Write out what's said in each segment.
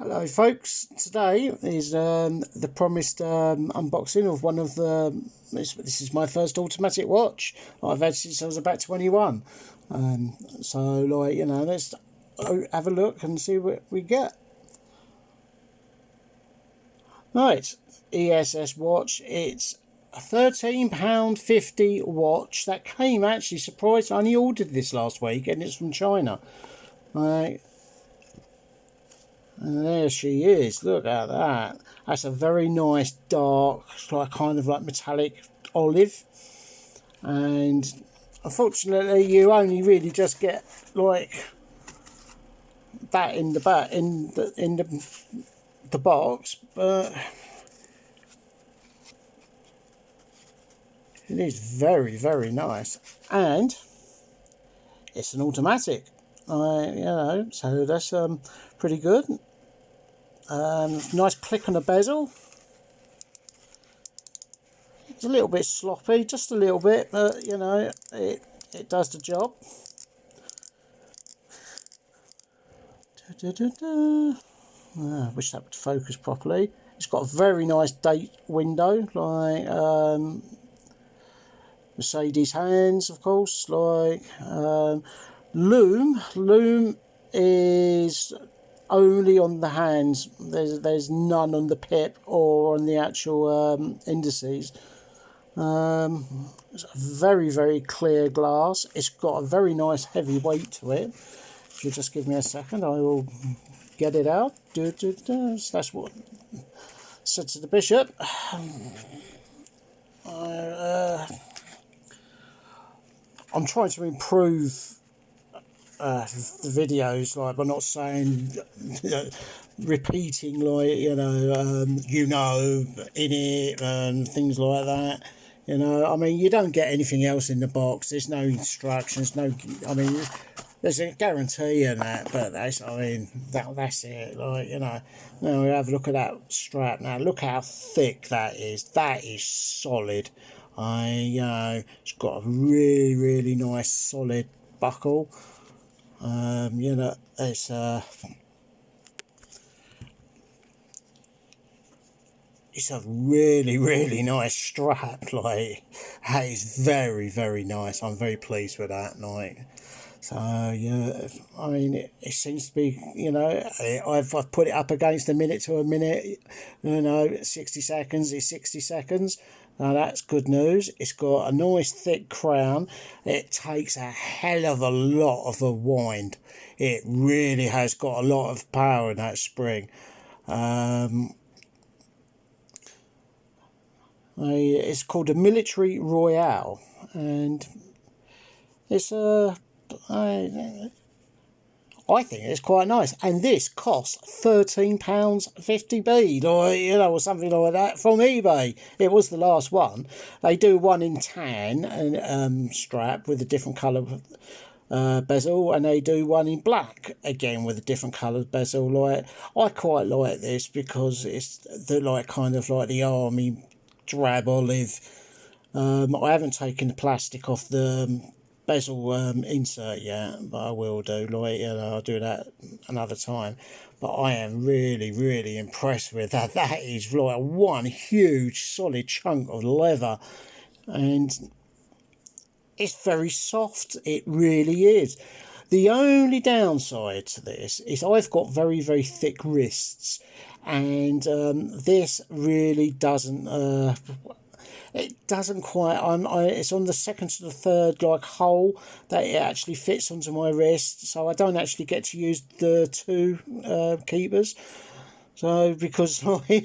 Hello folks, today is the promised unboxing of one of the, this is my first automatic watch I've had since I was about 21. So like, you know, let's have a look and see what we get. Right, ESS watch, it's a £13.50 watch that came, actually surprised, I only ordered this last week and it's from China. Right. And there she is, look at that. That's a very nice dark, like kind of like metallic olive. And unfortunately you only really just get like that in the back, in the box, but it is very, very nice. And it's an automatic. You know, so that's pretty good. Nice click on the bezel. It's a little bit sloppy, just a little bit, but you know, it does the job. I wish that would focus properly. It's got a very nice date window, like Mercedes hands, of course. Like lume is only on the hands. There's none on the pip or on the actual indices. It's a very, very clear glass. It's got a very nice heavy weight to it. If you just give me a second, I will get it out. So that's what I said to the bishop. I'm trying to improve the videos, like, I'm not saying, repeating, like, in it and things like that. You know, I mean, you don't get anything else in the box. There's no instructions, I mean, there's a guarantee in that, but that's it. Like, you know, now we have a look at that strap. Now look how thick that is. That is solid. It's got a really, really nice solid buckle. It's a really, really nice strap. Like, that is very, very nice. I'm very pleased with that. Like, so yeah, I mean, it seems to be, you know, I've put it up against a minute to a minute. You know, 60 seconds is 60 seconds. Now that's good news. It's got a nice thick crown. It takes a hell of a lot of a wind. It really has got a lot of power in that spring. It's called a military Royale, and it's I think it's quite nice, and this costs £13.50, or or something like that, from eBay. It was the last one. They do one in tan and strap with a different colour bezel, and they do one in black again with a different coloured bezel. Like, I quite like this because it's the kind of like the army drab olive. I haven't taken the plastic off the bezel insert yet, but I will do. I'll do that another time. But I am really, really impressed with that. That is like one huge solid chunk of leather, and it's very soft. It really is. The only downside to this is I've got very, very thick wrists, and this really doesn't. It doesn't quite. It's on the second to the third hole that it actually fits onto my wrist, so I don't actually get to use the two keepers. So because I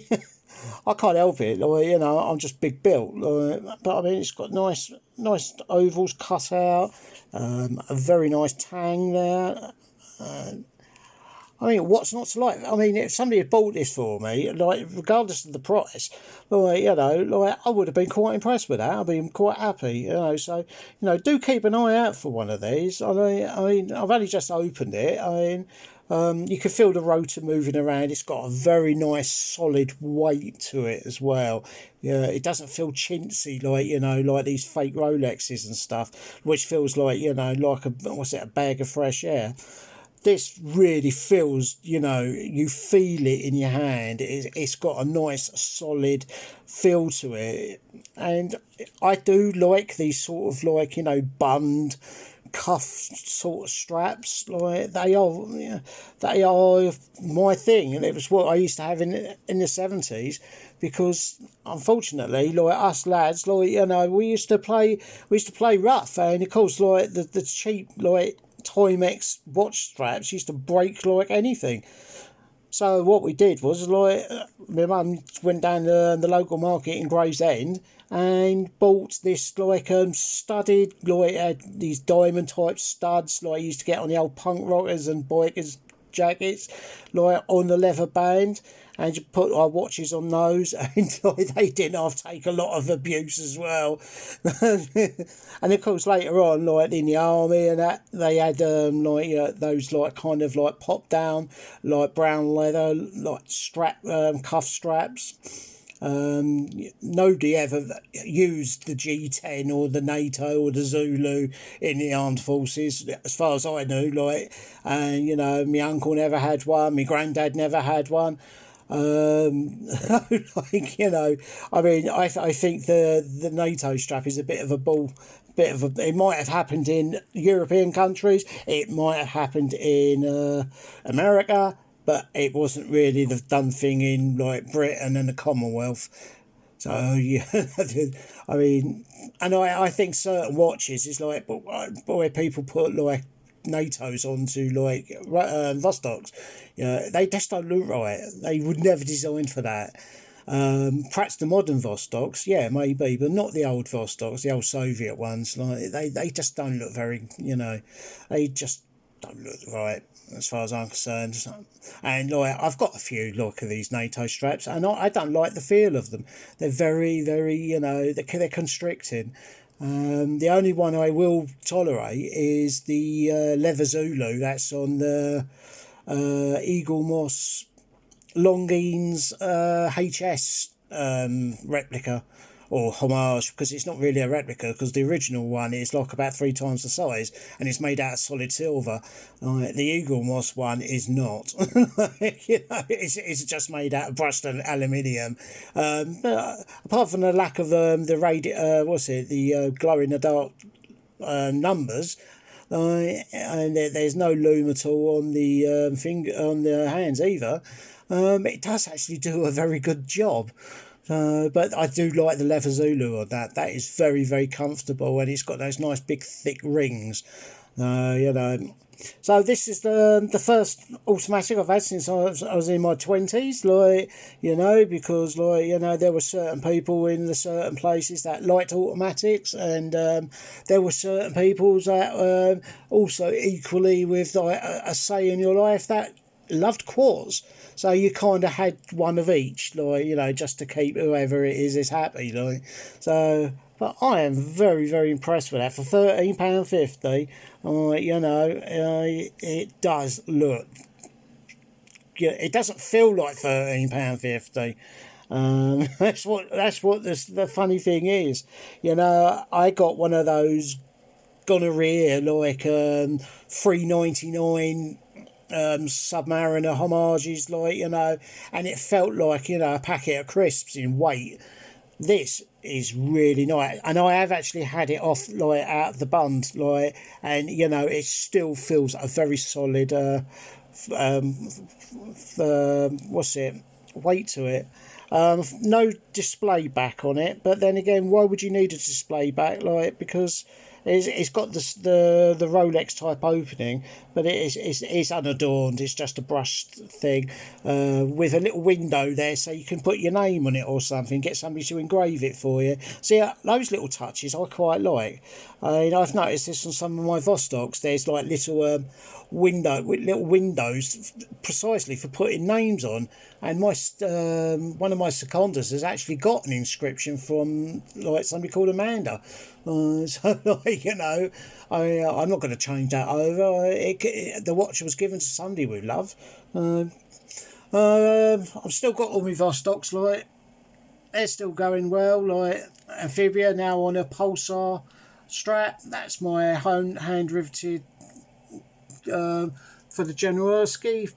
can't help it. I'm just big built. But I mean, it's got nice ovals cut out. A very nice tang there. I mean, what's not to like? I mean, if somebody had bought this for me, regardless of the price, I would have been quite impressed with that. I've been quite happy, So, do keep an eye out for one of these. I mean, I've only just opened it. You can feel the rotor moving around. It's got a very nice solid weight to it as well. Yeah, it doesn't feel chintzy like these fake Rolexes and stuff, which feels like a bag of fresh air. this really feels, you know, you feel it in your hand. It's got a nice solid feel to it, and I do like these sort of like, you know, bund cuff sort of straps. Like they are my thing, and it was what I used to have in the 70s, because unfortunately, like us lads, like, you know, we used to play rough, and of course, like the cheap like Timex watch straps used to break like anything. So what we did was, like, my mum went down the local market in Gravesend and bought this like studded, like these diamond type studs like you used to get on the old punk rockers and bikers jackets, like on the leather band, and you put our watches on those, and like, they didn't have to take a lot of abuse as well. And of course later on, like in the army and that, they had like those like kind of like pop down like brown leather like strap cuff straps. Nobody ever used the G10 or the NATO or the Zulu in the armed forces, as far as I knew. Like, and you know, my uncle never had one, my granddad never had one. Like, you know, I mean, I think the NATO strap is a bit of a ball. It might have happened in European countries, it might have happened in America, but it wasn't really the done thing in like Britain and the Commonwealth. So yeah, I mean, and I think certain watches is like, where people put like NATOs onto like Vostoks, they just don't look right. They would never design for that. Perhaps the modern Vostoks, yeah, maybe, but not the old Vostoks, the old Soviet ones. Like they just don't look very, you know, they just don't look right as far as I'm concerned. And like, I've got a few like of these NATO straps, and I don't like the feel of them. They're very, very, you know, they're constricting. The only one I will tolerate is the leather Zulu that's on the Eagle Moss Longines HS replica or homage, because it's not really a replica, because the original one is like about 3 times the size and it's made out of solid silver. The Eagle Moss one is not. You know, it's just made out of brushed aluminium. But apart from the lack of the glow in the dark numbers, and there's no lume at all on the finger on the hands either. It does actually do a very good job. But I do like the leather Zulu on that. That is very, very comfortable, and it's got those nice big thick rings. You know. So this is the first automatic I've had since I was in my 20s, like, you know, because like, you know, there were certain people in the certain places that liked automatics, and there were certain people that also equally with like a say in your life that loved quartz. So you kind of had one of each, like, you know, just to keep whoever it is happy, like. So, but I am very, very impressed with that for £13.50. You know, it does look. Yeah, it doesn't feel like £13.50. That's what the funny thing is. You know, I got one of those gonorrhea like £3.99 submariner homages, like, you know, and it felt like, you know, a packet of crisps in weight. This is really nice, and I have actually had it off like out of the bund, like, and you know, it still feels a very solid weight to it. No display back on it, but then again, why would you need a display back? Like, because it's got the Rolex type opening, but it's unadorned. It's just a brushed thing with a little window there, so you can put your name on it or something. Get somebody to engrave it for you. See, those little touches I quite like. I've noticed this on some of my Vostoks. There's like little windows precisely for putting names on, and my one of my secondas has actually got an inscription from like somebody called Amanda. So like, you know, I'm not going to change that over. The watch was given to somebody with love. I've still got all my Vostoks, like, they're still going well. Like Amphibia now on a pulsar strap. That's my hand riveted for the Generalski,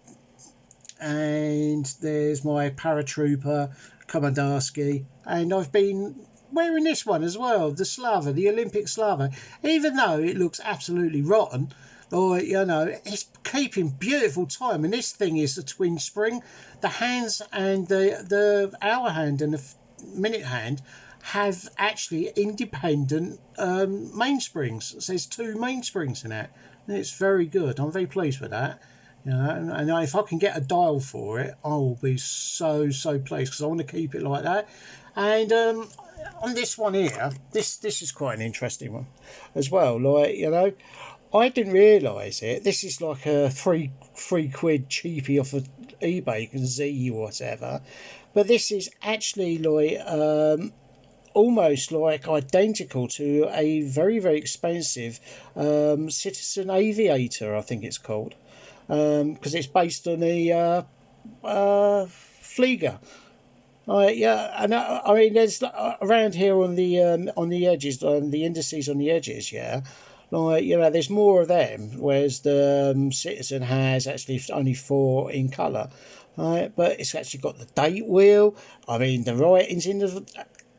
and there's my paratrooper Commandarski, and I've been wearing this one as well, the Slava, the Olympic Slava. Even though it looks absolutely rotten, or it's keeping beautiful time. And this thing is a twin spring. The hands and the hour hand and the minute hand have actually independent mainsprings. So there's 2 mainsprings in it, and it's very good. I'm very pleased with that. And if I can get a dial for it, I will be so pleased, because I want to keep it like that. And on this one here, this is quite an interesting one as well. I didn't realise it. This is like a three quid cheapie off of eBay, you can Z or whatever. But this is actually almost like identical to a very expensive Citizen Aviator, I think it's called, because it's based on the Flieger. And I mean, there's around here on the edges, on the indices on the edges, there's more of them, whereas the Citizen has actually only 4 in colour. Right, but it's actually got the date wheel. I mean, the writing's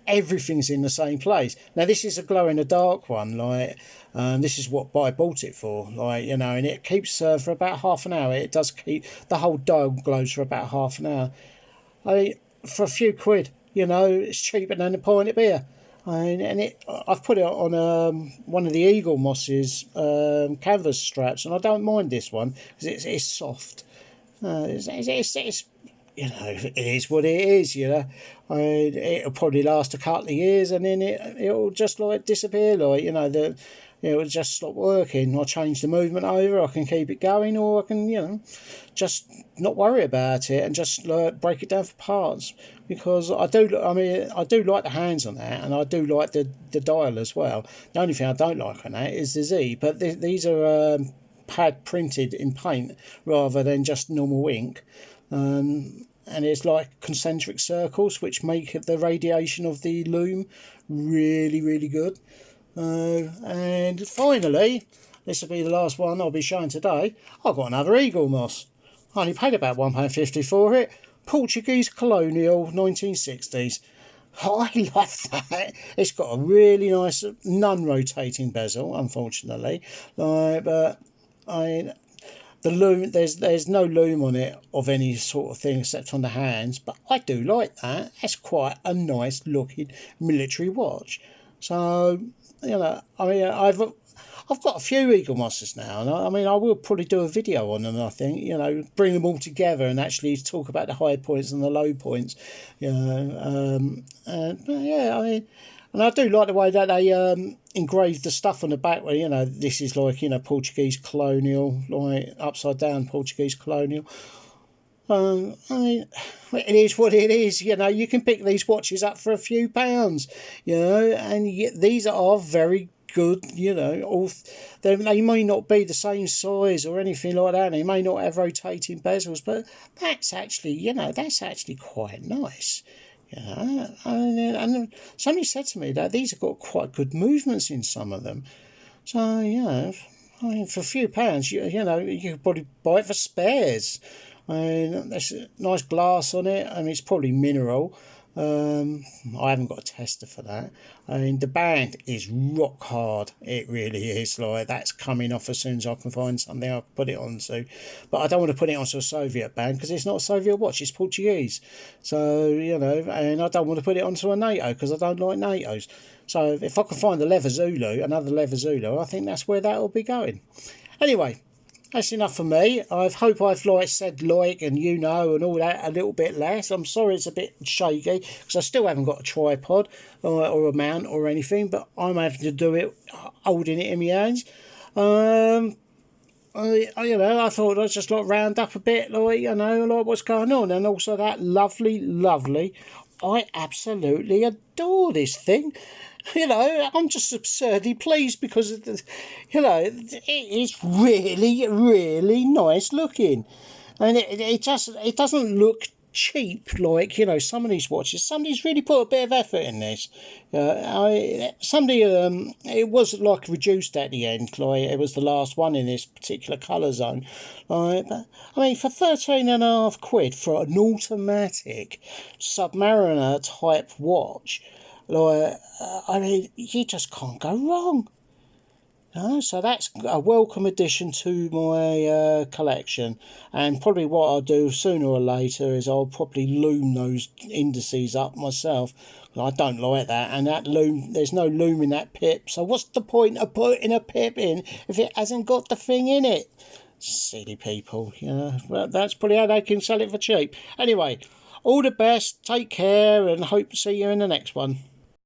everything's in the same place. Now, this is a glow in the dark one. This is what I bought it for. And it keeps for about half an hour. It does keep, the whole dial glows for about half an hour. For a few quid, it's cheaper than a pint of beer. I've put it on one of the Eagle Moss's canvas straps, and I don't mind this one because it's soft. It is what it is, it'll probably last a couple of years, and then it'll just disappear, it'll just stop working. I change the movement over, I can keep it going, or I can, just not worry about it and just break it down for parts, because I do like the hands on that, and I do like the dial as well. The only thing I don't like on that is the Z, but these are pad printed in paint rather than just normal ink, and it's like concentric circles which make the radiation of the lume really good. And finally, this will be the last one I'll be showing today. I've got another Eagle Moss. I only paid about £1.50 for it. Portuguese colonial 1960s. I love that. It's got a really nice non-rotating bezel, unfortunately, but the lume, there's no lume on it of any sort of thing except on the hands, but I do like that. It's quite a nice looking military watch. So I've got a few Eagle Mosses now, and I will probably do a video on them. I think bring them all together and actually talk about the high points and the low points. And I do like the way that they engraved the stuff on the back, where this is Portuguese colonial, upside down Portuguese colonial. It is what it is. You can pick these watches up for a few pounds, and these are very good. They may not be the same size or anything like that. They may not have rotating bezels, but that's actually quite nice. And somebody said to me that these have got quite good movements in some of them. So for a few pounds, you could probably buy it for spares. There's nice glass on it. It's probably mineral. I haven't got a tester for that. The band is rock hard. It really is. That's coming off as soon as I can find something I can put it onto. But I don't want to put it onto a Soviet band because it's not a Soviet watch. It's Portuguese. So and I don't want to put it onto a NATO because I don't like NATOs. So if I can find another leather Zulu, I think that's where that will be going. Anyway. That's enough for me. I hope I've said and and all that a little bit less. I'm sorry it's a bit shaky because I still haven't got a tripod or a mount or anything, but I'm having to do it holding it in my hands. I thought I'd just round up a bit, what's going on, and also that lovely. I absolutely adore this thing. I'm just absurdly pleased because it is really nice looking, and it doesn't look cheap, like, you know, some of these watches. Somebody's really put a bit of effort in this. It was like reduced at the end, like it was the last one in this particular colour zone. But I mean, for £13.50 for an automatic Submariner type watch, like, I mean, you just can't go wrong. So that's a welcome addition to my collection, and probably what I'll do sooner or later is I'll probably lume those indices up myself. I don't like that, and that lume, there's no lume in that pip, so what's the point of putting a pip in if it hasn't got the thing in it? Silly people, you know. But that's probably how they can sell it for cheap. Anyway, all the best, take care, and hope to see you in the next one.